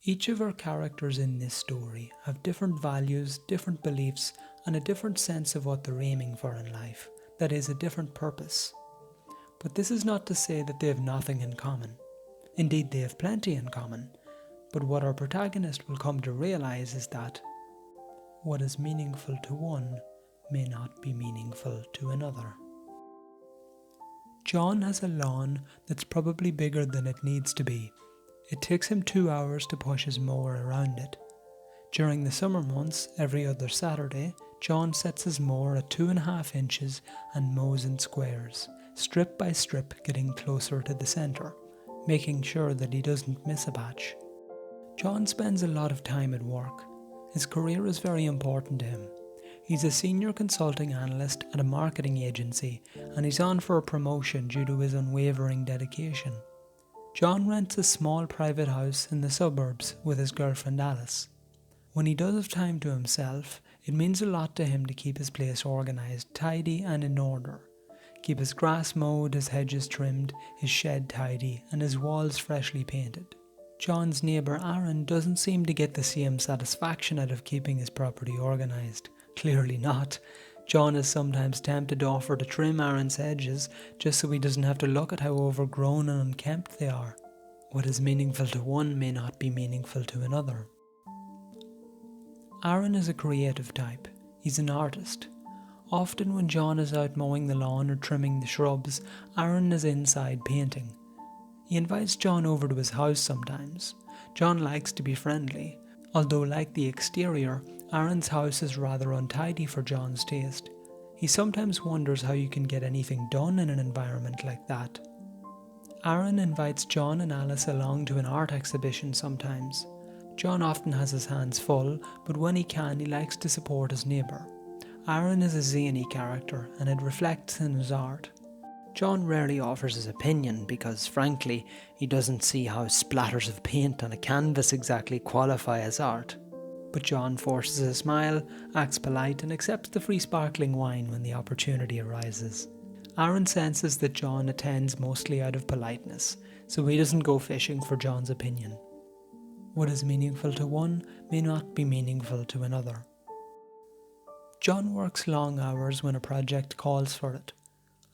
Each of our characters in this story have different values, different beliefs, and a different sense of what they're aiming for in life, that is, a different purpose. But this is not to say that they have nothing in common. Indeed, they have plenty in common, but what our protagonist will come to realise is that what is meaningful to one may not be meaningful to another. John has a lawn that's probably bigger than it needs to be. It takes him 2 hours to push his mower around it. During the summer months, every other Saturday, John sets his mower at 2.5 inches and mows in squares, strip by strip, getting closer to the centre, making sure that he doesn't miss a patch. John spends a lot of time at work. His career is very important to him. He's a senior consulting analyst at a marketing agency, and he's on for a promotion due to his unwavering dedication. John rents a small private house in the suburbs with his girlfriend Alice. When he does have time to himself, it means a lot to him to keep his place organised, tidy and in order. Keep his grass mowed, his hedges trimmed, his shed tidy and his walls freshly painted. John's neighbour Aaron doesn't seem to get the same satisfaction out of keeping his property organised. Clearly not. John is sometimes tempted to offer to trim Aaron's hedges just so he doesn't have to look at how overgrown and unkempt they are. What is meaningful to one may not be meaningful to another. Aaron is a creative type. He's an artist. Often when John is out mowing the lawn or trimming the shrubs, Aaron is inside painting. He invites John over to his house sometimes. John likes to be friendly, although like the exterior, Aaron's house is rather untidy for John's taste. He sometimes wonders how you can get anything done in an environment like that. Aaron invites John and Alice along to an art exhibition sometimes. John often has his hands full, but when he can, he likes to support his neighbour. Aaron is a zany character, and it reflects in his art. John rarely offers his opinion because, frankly, he doesn't see how splatters of paint on a canvas exactly qualify as art. But John forces a smile, acts polite and accepts the free sparkling wine when the opportunity arises. Aaron senses that John attends mostly out of politeness, so he doesn't go fishing for John's opinion. What is meaningful to one may not be meaningful to another. John works long hours when a project calls for it.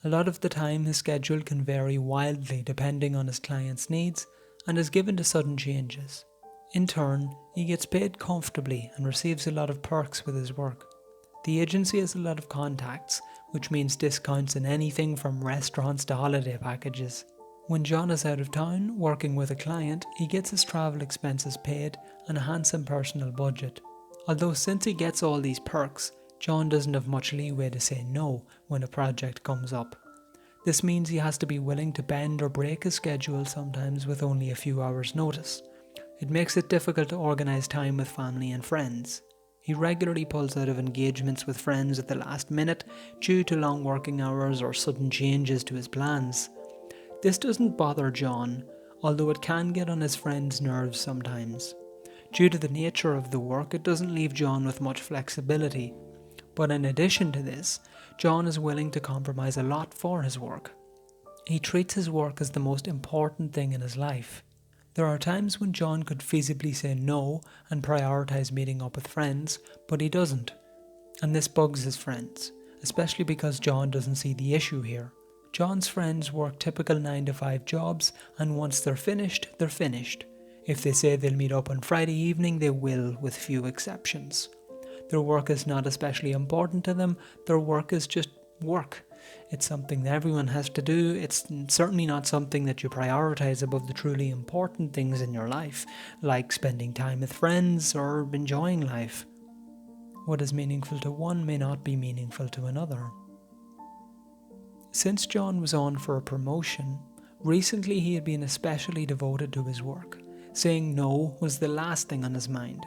A lot of the time his schedule can vary wildly depending on his client's needs and is given to sudden changes. In turn, he gets paid comfortably and receives a lot of perks with his work. The agency has a lot of contacts, which means discounts in anything from restaurants to holiday packages. When John is out of town working with a client, he gets his travel expenses paid and a handsome personal budget. Although since he gets all these perks, John doesn't have much leeway to say no when a project comes up. This means he has to be willing to bend or break his schedule sometimes with only a few hours' notice. It makes it difficult to organise time with family and friends. He regularly pulls out of engagements with friends at the last minute due to long working hours or sudden changes to his plans. This doesn't bother John, although it can get on his friends' nerves sometimes. Due to the nature of the work, it doesn't leave John with much flexibility. But in addition to this, John is willing to compromise a lot for his work. He treats his work as the most important thing in his life. There are times when John could feasibly say no and prioritise meeting up with friends, but he doesn't. And this bugs his friends, especially because John doesn't see the issue here. John's friends work typical 9-to-5 jobs, and once they're finished, they're finished. If they say they'll meet up on Friday evening, they will, with few exceptions. Their work is not especially important to them, their work is just work. It's something that everyone has to do. It's certainly not something that you prioritise above the truly important things in your life, like spending time with friends or enjoying life. What is meaningful to one may not be meaningful to another. Since John was on for a promotion, recently he had been especially devoted to his work. Saying no was the last thing on his mind.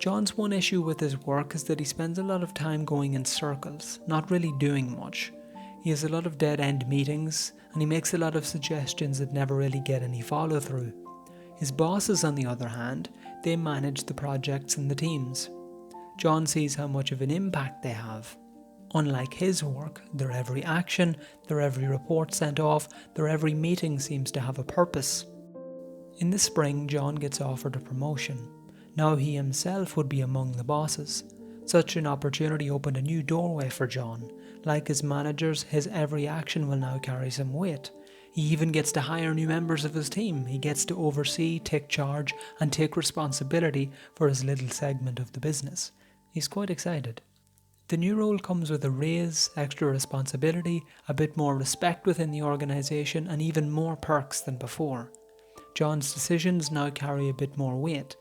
John's one issue with his work is that he spends a lot of time going in circles, not really doing much. He has a lot of dead-end meetings, and he makes a lot of suggestions that never really get any follow-through. His bosses, on the other hand, they manage the projects and the teams. John sees how much of an impact they have. Unlike his work, their every action, their every report sent off, their every meeting seems to have a purpose. In the spring, John gets offered a promotion. Now he himself would be among the bosses. Such an opportunity opened a new doorway for John. Like his managers, his every action will now carry some weight. He even gets to hire new members of his team. He gets to oversee, take charge, and take responsibility for his little segment of the business. He's quite excited. The new role comes with a raise, extra responsibility, a bit more respect within the organisation, and even more perks than before. John's decisions now carry a bit more weight.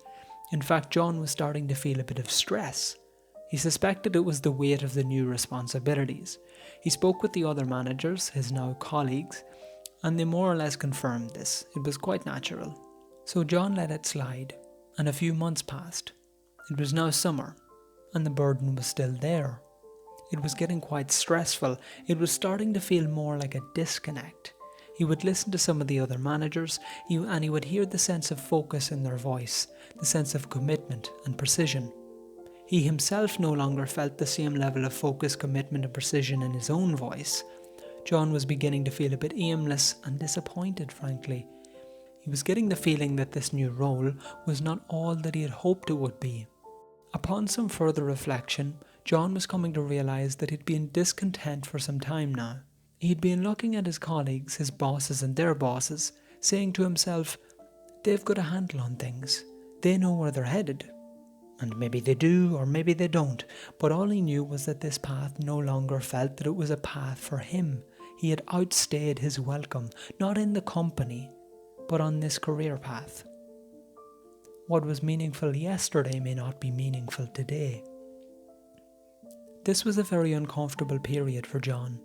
In fact, John was starting to feel a bit of stress. He suspected it was the weight of the new responsibilities. He spoke with the other managers, his now colleagues, and they more or less confirmed this. It was quite natural. So John let it slide, and a few months passed. It was now summer, and the burden was still there. It was getting quite stressful. It was starting to feel more like a disconnect. He would listen to some of the other managers, and he would hear the sense of focus in their voice, the sense of commitment and precision. He himself no longer felt the same level of focus, commitment and precision in his own voice. John was beginning to feel a bit aimless and disappointed, frankly. He was getting the feeling that this new role was not all that he had hoped it would be. Upon some further reflection, John was coming to realise that he'd been discontent for some time now. He'd been looking at his colleagues, his bosses and their bosses, saying to himself, they've got a handle on things. They know where they're headed. And maybe they do, or maybe they don't, but all he knew was that this path no longer felt that it was a path for him. He had outstayed his welcome, not in the company, but on this career path. What was meaningful yesterday may not be meaningful today. This was a very uncomfortable period for John.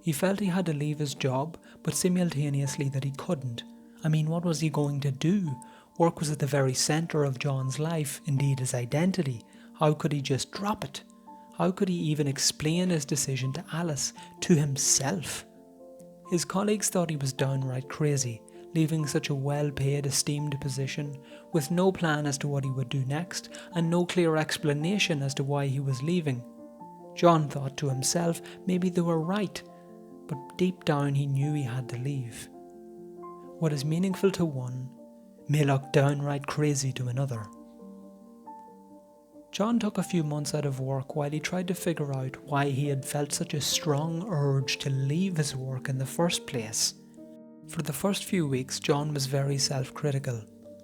He felt he had to leave his job, but simultaneously that he couldn't. I mean, what was he going to do? Work was at the very centre of John's life, indeed his identity. How could he just drop it? How could he even explain his decision to Alice, to himself? His colleagues thought he was downright crazy, leaving such a well-paid, esteemed position, with no plan as to what he would do next, and no clear explanation as to why he was leaving. John thought to himself maybe they were right, but deep down he knew he had to leave. What is meaningful to one may look downright crazy to another. John took a few months out of work while he tried to figure out why he had felt such a strong urge to leave his work in the first place. For the first few weeks, John was very self-critical.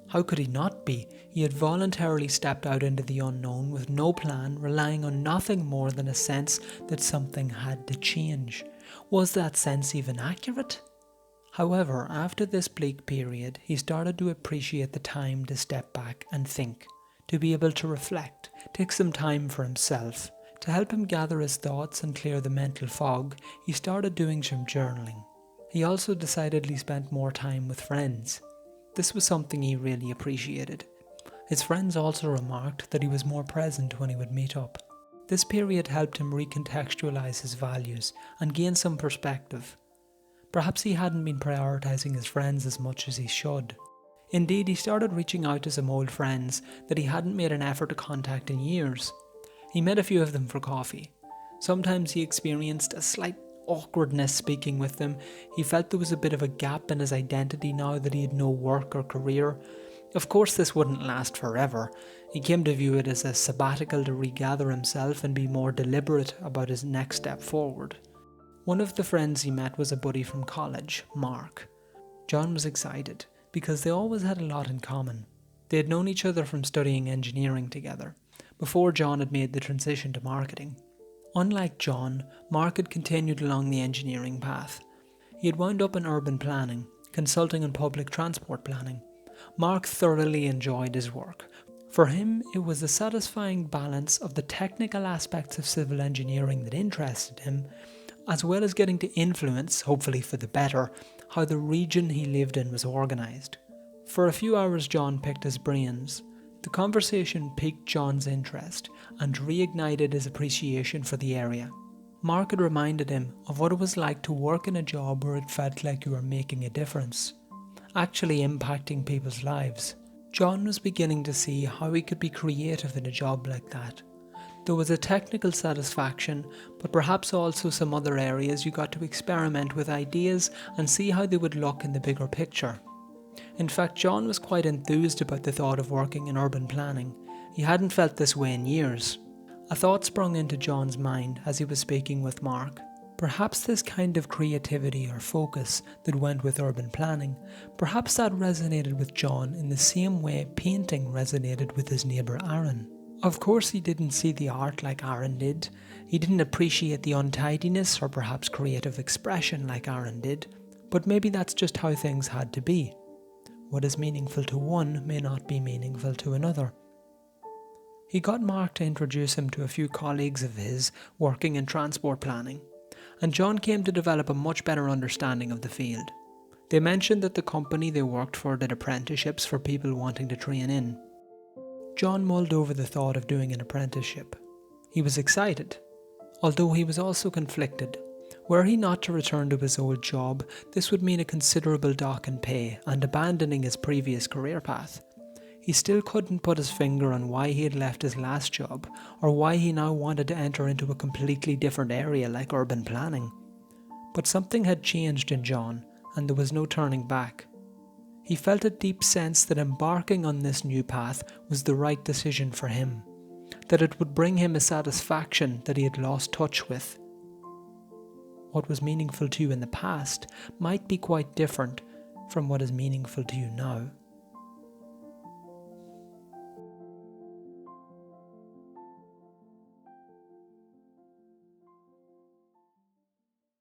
How could he not be? He had voluntarily stepped out into the unknown with no plan, relying on nothing more than a sense that something had to change. Was that sense even accurate? However, after this bleak period, he started to appreciate the time to step back and think, to be able to reflect, take some time for himself. To help him gather his thoughts and clear the mental fog, he started doing some journaling. He also decidedly spent more time with friends. This was something he really appreciated. His friends also remarked that he was more present when he would meet up. This period helped him recontextualize his values and gain some perspective. Perhaps he hadn't been prioritising his friends as much as he should. Indeed, he started reaching out to some old friends that he hadn't made an effort to contact in years. He met a few of them for coffee. Sometimes he experienced a slight awkwardness speaking with them. He felt there was a bit of a gap in his identity now that he had no work or career. Of course, this wouldn't last forever. He came to view it as a sabbatical to regather himself and be more deliberate about his next step forward. One of the friends he met was a buddy from college, Mark. John was excited because they always had a lot in common. They had known each other from studying engineering together, before John had made the transition to marketing. Unlike John, Mark had continued along the engineering path. He had wound up in urban planning, consulting on public transport planning. Mark thoroughly enjoyed his work. For him, it was the satisfying balance of the technical aspects of civil engineering that interested him, as well as getting to influence, hopefully for the better, how the region he lived in was organised. For a few hours John picked his brains. The conversation piqued John's interest and reignited his appreciation for the area. Mark had reminded him of what it was like to work in a job where it felt like you were making a difference, actually impacting people's lives. John was beginning to see how he could be creative in a job like that. There was a technical satisfaction, but perhaps also some other areas you got to experiment with ideas and see how they would look in the bigger picture. In fact, John was quite enthused about the thought of working in urban planning. He hadn't felt this way in years. A thought sprung into John's mind as he was speaking with Mark. Perhaps this kind of creativity or focus that went with urban planning, perhaps that resonated with John in the same way painting resonated with his neighbour Aaron. Of course he didn't see the art like Aaron did. He didn't appreciate the untidiness or perhaps creative expression like Aaron did. But maybe that's just how things had to be. What is meaningful to one may not be meaningful to another. He got Mark to introduce him to a few colleagues of his working in transport planning, and John came to develop a much better understanding of the field. They mentioned that the company they worked for did apprenticeships for people wanting to train in. John mulled over the thought of doing an apprenticeship. He was excited, although he was also conflicted. Were he not to return to his old job, this would mean a considerable dock in pay and abandoning his previous career path. He still couldn't put his finger on why he had left his last job, or why he now wanted to enter into a completely different area like urban planning. But something had changed in John, and there was no turning back. He felt a deep sense that embarking on this new path was the right decision for him, that it would bring him a satisfaction that he had lost touch with. What was meaningful to you in the past might be quite different from what is meaningful to you now.